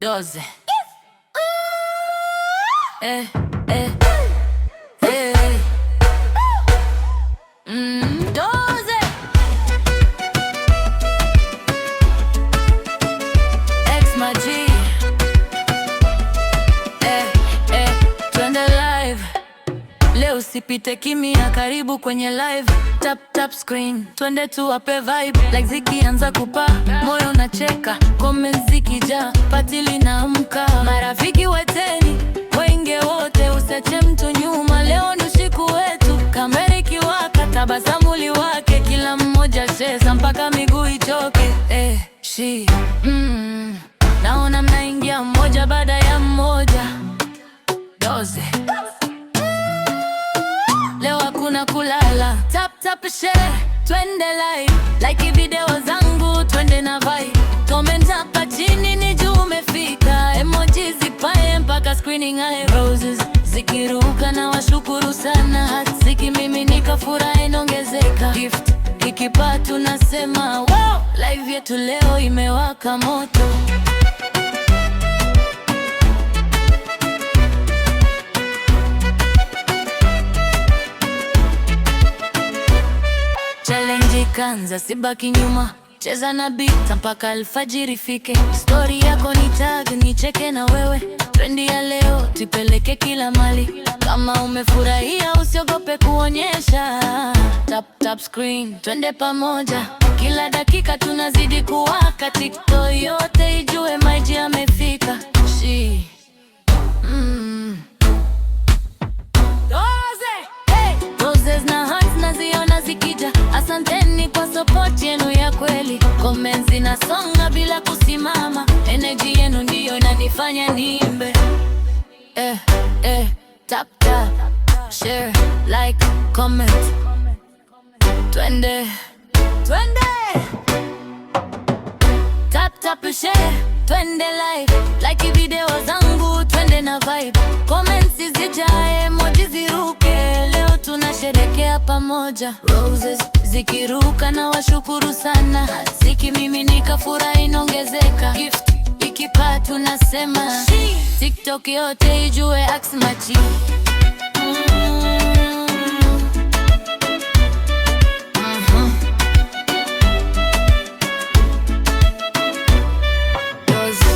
Doze. Eh, eh, eh. Doze. X Maji. Twende live. Leo usipite kimya, karibu kwenye live. Tap tap screen, twende tuwape vibe. Like zikianza kupaa, moyo unacheka. Comments zikijaa, pati linaamka. Marafiki weteni, wenge wote, usiache mtu nyuma. Leo ni usiku wetu, kamera ikiwaka, tabasamu liwake. Kila mmoja cheza mpaka miguu ichoke. Naona mnaingia mmoja baada ya mmoja. Doze. Leo hakuna kulala, tap tap share, twende live. Like video zangu, twende na vibe. Comment hapa chini nijue umefika. Emojis zipae mpaka screening high. Roses zikiruka na washukuru sana. Hats zikimiminika, furaha inaongezeka. Gift ikipaa tunasema wow. Live yetu leo imewaka moto. Challenge kanza, sibaki nyuma. Cheza na beat mpaka alfajiri fike. Story yako ni tag, nicheke na wewe. Trendi ya leo tupeleke kila mali. Kama umefurahia usiogope kuonyesha. Tap tap screen, twende pamoja. Kila dakika tunazidi kuwaka. TikTok yote ijue Maji amefika. Roses na hearts naziona zikija. Asanteni kwa support yenu ya kweli. Comments zinasonga bila kusimama. Energy yenu ndiyo inanifanya niimbe. Tap tap, share, like, comment. Twende, twende. Tap tap share, twende live. Like video zangu, twende na vibe. Comments zijae, emoji ziruke. Leo tunasherehekea pamoja. Roses zikiruka na washukuru sana. Zikimiminika, furaha inaongezeka. Gift ikipaa tunasema TikTok yote ijue X Maji. Doze.